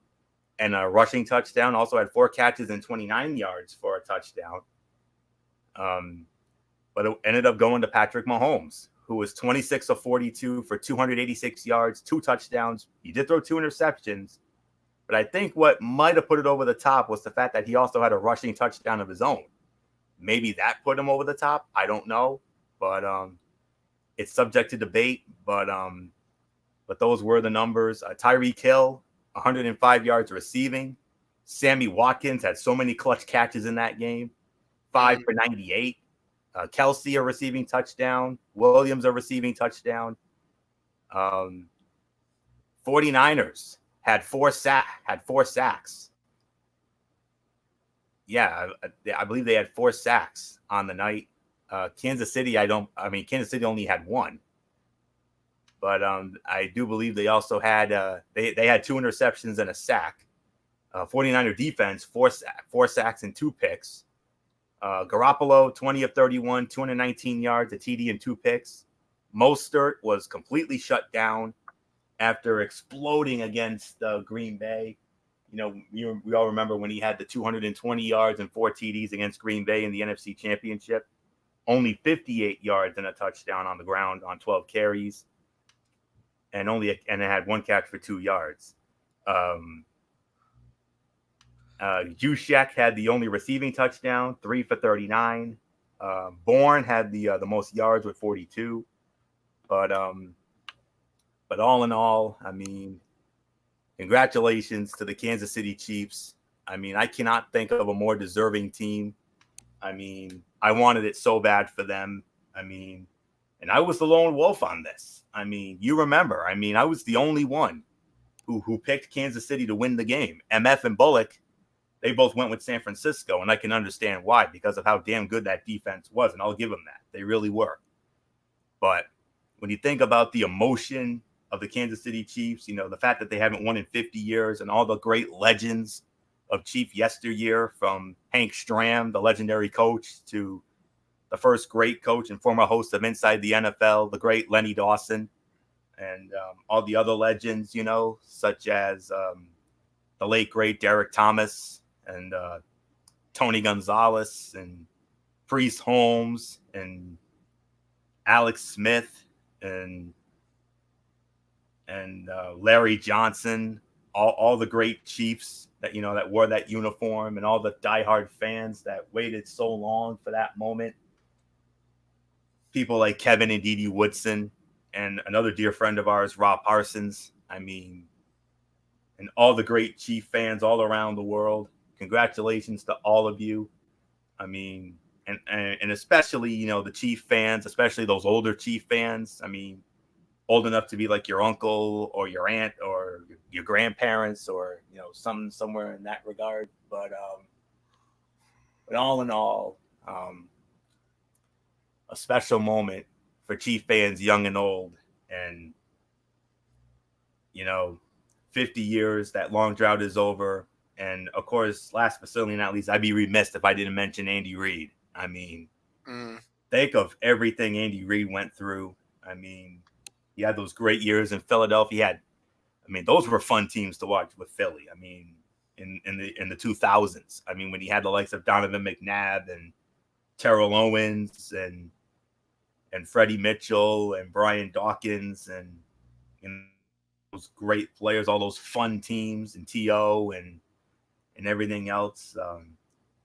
and a rushing touchdown. Also had 4 catches and 29 yards for a touchdown. But it ended up going to Patrick Mahomes, who was 26 of 42 for 286 yards, 2 touchdowns. He did throw 2 interceptions, but I think what might have put it over the top was the fact that he also had a rushing touchdown of his own. Maybe that put him over the top. I don't know, but it's subject to debate, but those were the numbers. Tyreek Hill, 105 yards receiving. Sammy Watkins had so many clutch catches in that game, 5 for 98. Kelsey, a receiving touchdown. Williams, a receiving touchdown. 49ers had four sacks. Yeah, I believe they had 4 sacks on the night. Kansas City, Kansas City only had 1. But I do believe they also had they had 2 interceptions and a sack. 49er defense, 4 sacks and 2 picks. Garoppolo, 20 of 31, 219 yards, a TD and 2 picks. Mostert was completely shut down after exploding against Green Bay. You know, we all remember when he had the 220 yards and 4 TDs against Green Bay in the NFC Championship. Only 58 yards and a touchdown on the ground on 12 carries. And it had 1 catch for 2 yards. Juszczyk had the only receiving touchdown, 3 for 39. Bourne had the most yards with 42. But all in all, I mean, congratulations to the Kansas City Chiefs. I mean, I cannot think of a more deserving team. I mean, I wanted it so bad for them. I mean, and I was the lone wolf on this. I mean, you remember, I mean, I was the only one who picked Kansas City to win the game. MF and Bullock, they both went with San Francisco, and I can understand why, because of how damn good that defense was, and I'll give them that. They really were. But when you think about the emotion of the Kansas City Chiefs, you know, the fact that they haven't won in 50 years and all the great legends of Chief yesteryear, from Hank Stram, the legendary coach, to the first great coach and former host of Inside the NFL, the great Lenny Dawson, and all the other legends, you know, such as the late, great Derek Thomas and Tony Gonzalez and Priest Holmes and Alex Smith and Larry Johnson, all the great Chiefs that, you know, that wore that uniform, and all the diehard fans that waited so long for that moment. People like Kevin and Dede Woodson and another dear friend of ours, Rob Parsons. I mean, and all the great Chief fans all around the world. Congratulations to all of you. I mean, and especially, you know, the Chief fans, especially those older Chief fans. I mean, old enough to be like your uncle or your aunt or your grandparents, or, you know, somewhere in that regard. But all in all, a special moment for Chief fans, young and old. And, you know, 50 years, that long drought is over. And of course, last but certainly not least, I'd be remiss if I didn't mention Andy Reid. I mean, think of everything Andy Reid went through. I mean, he had those great years in Philadelphia. Those were fun teams to watch with Philly. I mean, in the 2000s. I mean, when he had the likes of Donovan McNabb and Terrell Owens and Freddie Mitchell and Brian Dawkins and those great players, all those fun teams, and T.O. and everything else.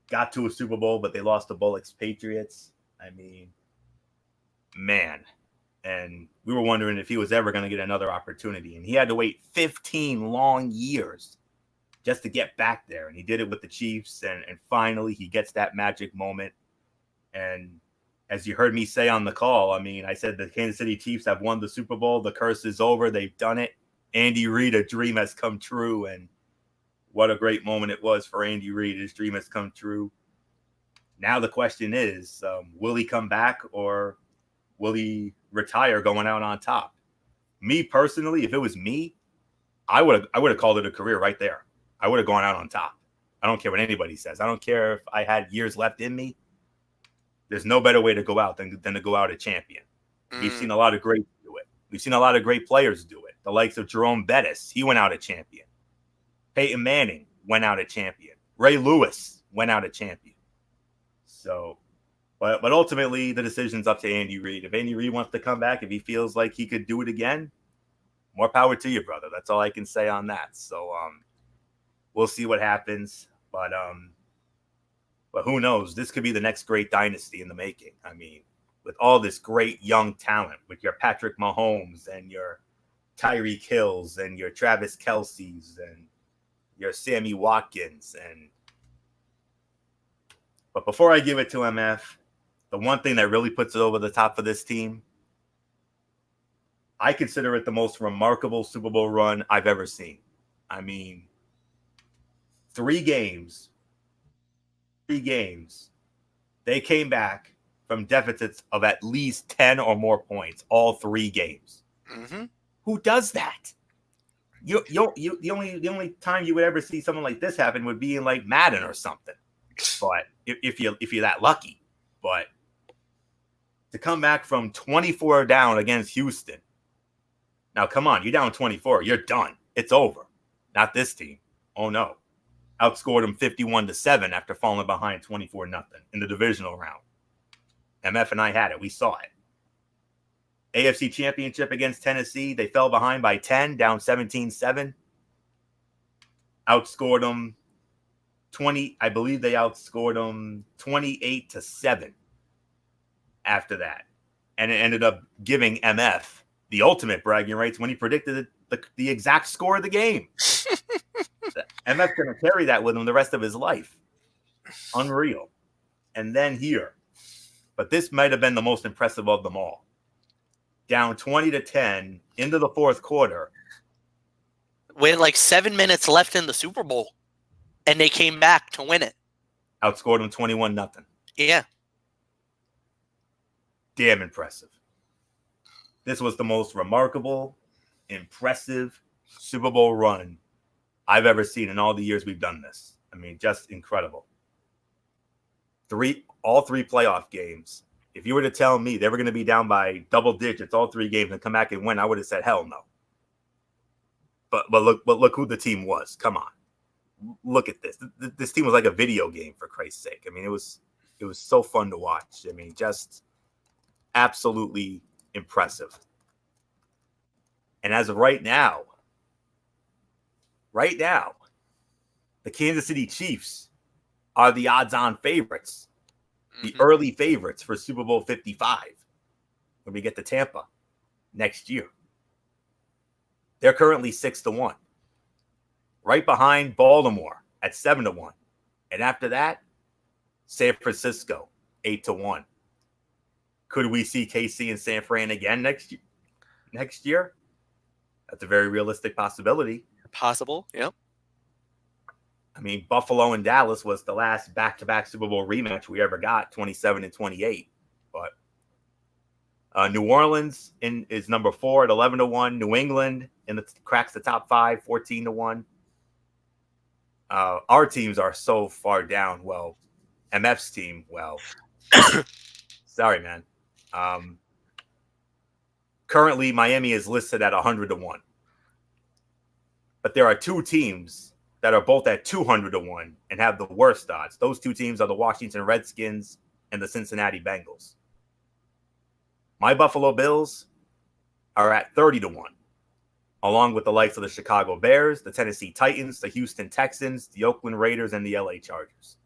Got to a Super Bowl, but they lost to Bullock's Patriots. I mean, man. And we were wondering if he was ever going to get another opportunity. And he had to wait 15 long years just to get back there. And he did it with the Chiefs. And finally, he gets that magic moment. And as you heard me say on the call, I mean, I said the Kansas City Chiefs have won the Super Bowl. The curse is over. They've done it. Andy Reid, a dream has come true. And what a great moment it was for Andy Reid. His dream has come true. Now the question is, will he come back, or will he retire going out on top? Me personally, if it was me, I would have called it a career right there. I would have gone out on top. I don't care what anybody says. I don't care if I had years left in me. There's no better way to go out than to go out a champion. We've seen a lot of greats do it. We've seen a lot of great players do it. The likes of Jerome Bettis, he went out a champion. Peyton Manning went out a champion. Ray Lewis went out a champion. So, but ultimately, the decision's up to Andy Reid. If Andy Reid wants to come back, if he feels like he could do it again, more power to you, brother. That's all I can say on that. So, we'll see what happens. But who knows? This could be the next great dynasty in the making. I mean, with all this great young talent, with your Patrick Mahomes and your Tyreek Hills and your Travis Kelce's and your Sammy Watkins. But before I give it to MF, the one thing that really puts it over the top for this team, I consider it the most remarkable Super Bowl run I've ever seen. I mean, 3 games, they came back from deficits of at least 10 or more points, all 3 games. Mm-hmm. Who does that? The only time you would ever see something like this happen would be in like Madden or something. But if you're that lucky, but to come back from 24 down against Houston, now come on, you're down 24, you're done. It's over. Not this team. Oh no, outscored them 51-7 after falling behind 24-0 in the divisional round. MF and I had it. We saw it. AFC Championship against Tennessee, they fell behind by 10, down 17-7. Outscored them 20. I believe they outscored them 28-7 after that. And it ended up giving MF the ultimate bragging rights when he predicted the exact score of the game. MF's going to carry that with him the rest of his life. Unreal. And then here. But this might have been the most impressive of them all. Down 20-10 into the fourth quarter. With like 7 minutes left in the Super Bowl. And they came back to win it. Outscored them 21-0. Yeah. Damn impressive. This was the most remarkable, impressive Super Bowl run I've ever seen in all the years we've done this. I mean, just incredible. All 3 playoff games. If you were to tell me they were going to be down by double digits all 3 games and come back and win, I would have said hell no. But look who the team was. Come on, look at this. This team was like a video game, for Christ's sake. I mean, it was so fun to watch. I mean, just absolutely impressive. And as of right now, the Kansas City Chiefs are the odds-on favorites. The early favorites for Super Bowl 55 when we get to Tampa next year. They're currently 6-1. Right behind Baltimore at 7-1. And after that, San Francisco 8-1. Could we see KC and San Fran again next year? That's a very realistic possibility. Possible, yep. I mean, Buffalo and Dallas was the last back-to-back Super Bowl rematch we ever got, 27-28. But New Orleans is number 4 at 11-1. New England cracks the top 5, 14-1. Our teams are so far down. Well, MF's team, sorry, man. Currently, Miami is listed at 100-1. But there are 2 teams that are both at 200-1 and have the worst odds. Those 2 teams are the Washington Redskins and the Cincinnati Bengals. My Buffalo Bills are at 30-1, along with the likes of the Chicago Bears, the Tennessee Titans, the Houston Texans, the Oakland Raiders, and the LA Chargers.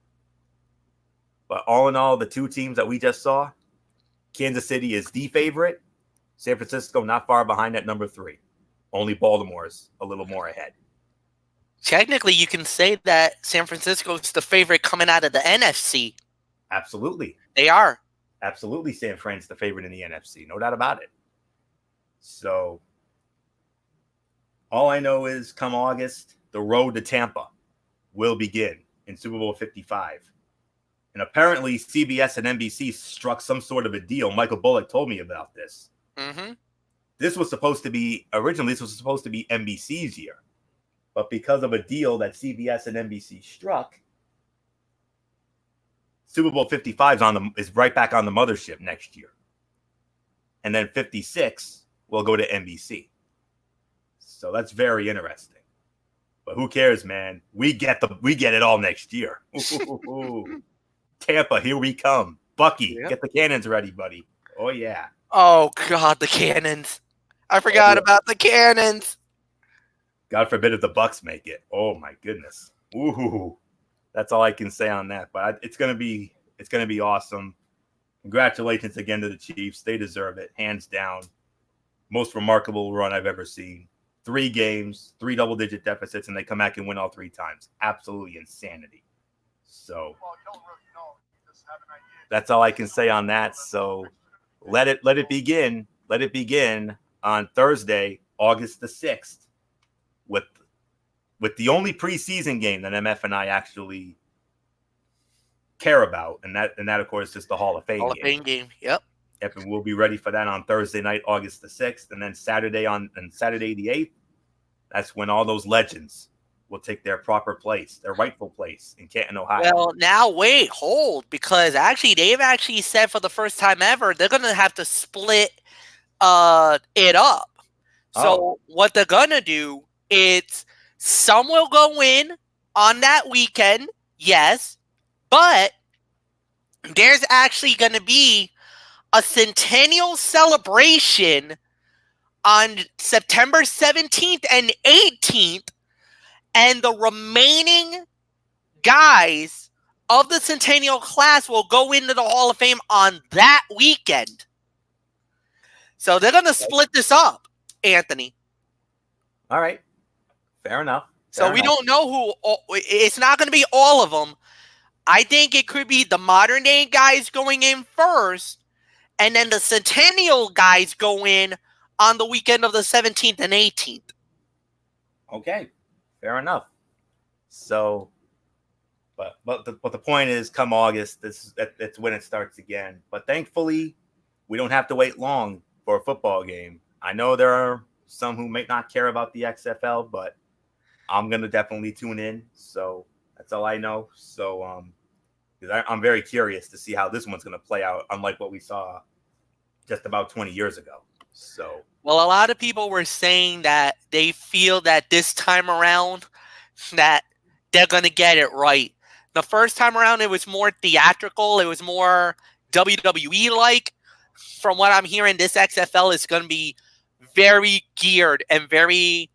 But all in all, the 2 teams that we just saw, Kansas City is the favorite. San Francisco not far behind at number 3. Only Baltimore's a little more ahead. Technically, you can say that San Francisco is the favorite coming out of the NFC. Absolutely. They are. Absolutely, San Fran's the favorite in the NFC. No doubt about it. So, all I know is come August, the road to Tampa will begin in Super Bowl 55. And apparently, CBS and NBC struck some sort of a deal. Michael Bullock told me about this. Mm-hmm. Originally, this was supposed to be NBC's year. But because of a deal that CBS and NBC struck, Super Bowl 55 is right back on the mothership next year. And then 56 will go to NBC. So that's very interesting. But who cares, man? We get it all next year. Tampa, here we come. Bucky, Get the cannons ready, buddy. Oh, yeah. Oh, God, the cannons. I forgot about the cannons. God forbid if the Bucks make it. Oh my goodness. Ooh, that's all I can say on that. But it's gonna be awesome. congratulations again to the Chiefs. They deserve it, hands down. Most remarkable run I've ever seen. 3 games, 3 double-digit deficits, and they come back and win all 3 times. Absolutely insanity. So that's all I can say on that. So let it begin. Let it begin on Thursday, August the 6th, with the only preseason game that MF and I actually care about, and that of course is the Hall of Fame Hall of Fame game. Yep. Yep, and we'll be ready for that on Thursday night, August the 6th, and then Saturday the 8th. That's when all those legends will take their proper place, their rightful place in Canton, Ohio. Well, now wait, hold, because actually they've actually said for the first time ever they're gonna have to split it up. So what they're gonna do is some will go in on that weekend, yes, but there's actually gonna be a centennial celebration on September 17th and 18th, and the remaining guys of the centennial class will go into the Hall of Fame on that weekend. So they're going to split this up, Anthony. All right. Fair enough. So we don't know who. It's not going to be all of them. I think it could be the modern day guys going in first, and then the centennial guys go in on the weekend of the 17th and 18th. Okay. Fair enough. So, but the point is, come August, that's when it starts again. But thankfully, we don't have to wait long for a football game. I know there are some who may not care about the XFL, but I'm gonna definitely tune in. So that's all I know. So because I'm very curious to see how this one's gonna play out, unlike what we saw just about 20 years ago. So well, a lot of people were saying that they feel that this time around that they're gonna get it right. The first time around, it was more theatrical. It was more WWE-like. From what I'm hearing, this XFL is going to be very geared and very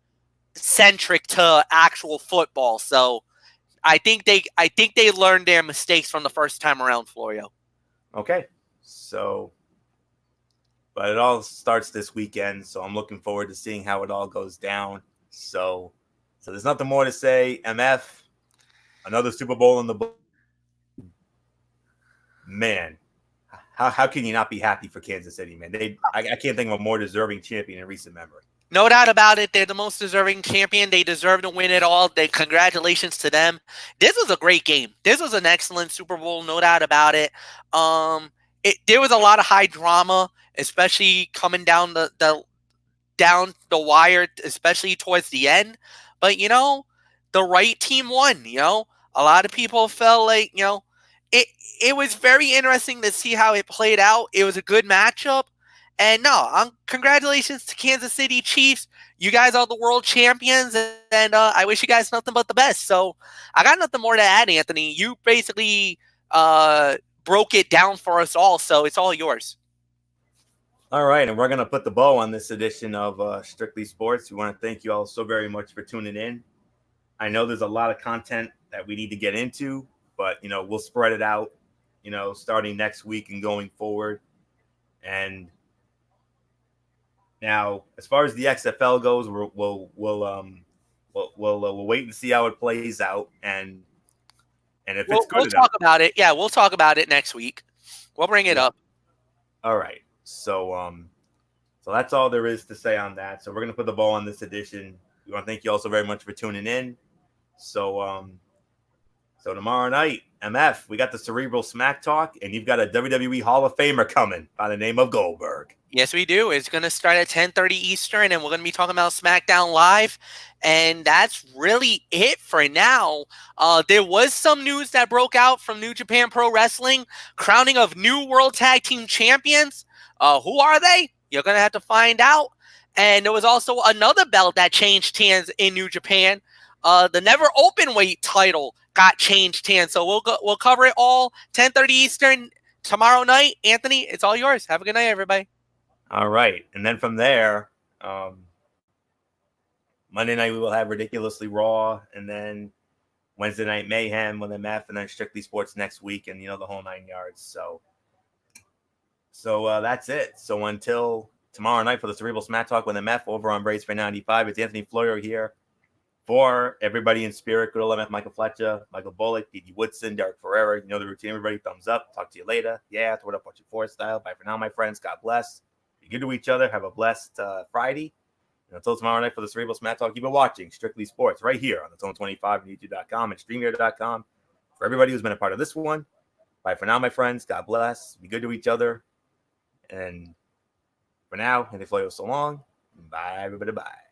centric to actual football. So I think they learned their mistakes from the first time around, Florio. Okay. So, but it all starts this weekend, so I'm looking forward to seeing how it all goes down. So there's nothing more to say. MF, another Super Bowl in the book. Man, how can you not be happy for Kansas City, man? I can't think of a more deserving champion in recent memory. No doubt about it. They're the most deserving champion. They deserve to win it all. Congratulations to them. This was a great game. This was an excellent Super Bowl, no doubt about it. There was a lot of high drama, especially coming down the wire, especially towards the end. But the right team won. A lot of people felt like it was very interesting to see how it played out. It was a good matchup. And congratulations to Kansas City Chiefs. You guys are the world champions, and I wish you guys nothing but the best. So I got nothing more to add, Anthony. You basically broke it down for us all, so it's all yours. All right, and we're going to put the bow on this edition of Strictly Sports. We want to thank you all so very much for tuning in. I know there's a lot of content that we need to get into, but, we'll spread it out, starting next week and going forward. And now, as far as the XFL goes, we'll wait and see how it plays out, and if it's good, we'll talk about it. Yeah, we'll talk about it next week. We'll bring it up. All right. So that's all there is to say on that. So we're gonna put the ball on this edition. We want to thank you all so very much for tuning in. So tomorrow night, MF, we got the Cerebral Smack Talk, and you've got a WWE Hall of Famer coming by the name of Goldberg. Yes, we do. It's going to start at 10:30 Eastern, and we're going to be talking about SmackDown Live. And that's really it for now. There was some news that broke out from New Japan Pro Wrestling, crowning of new World Tag Team Champions. Who are they? You're going to have to find out. And there was also another belt that changed hands in New Japan. The Never Openweight title got changed hands. So we'll cover it all 10:30 Eastern tomorrow night. Anthony, it's all yours. Have a good night, everybody. All right. And then from there, Monday night we will have Ridiculously Raw, and then Wednesday Night Mayhem with MF, and then Strictly Sports next week, and the whole 9 yards. So So that's it. So until tomorrow night for the Cerebral Smack Talk with MF over on Brace for 95, it's Anthony Florio here for everybody in spirit. Good old MF, Michael Fletcher, Michael Bullock, D.D. Woodson, Derek Ferreira. You know the routine, everybody. Thumbs up. Talk to you later. Yeah, throw it up, watch it for style. Bye for now, my friends. God bless. Be good to each other. Have a blessed Friday. And until tomorrow night for the Cerebral Smack Talk, keep it watching Strictly Sports right here on the Zone 25 and YouTube.com and StreamYard.com. For everybody who's been a part of this one, bye for now, my friends. God bless. Be good to each other. And for now, Anthony Florio, so long. Bye, everybody. Bye.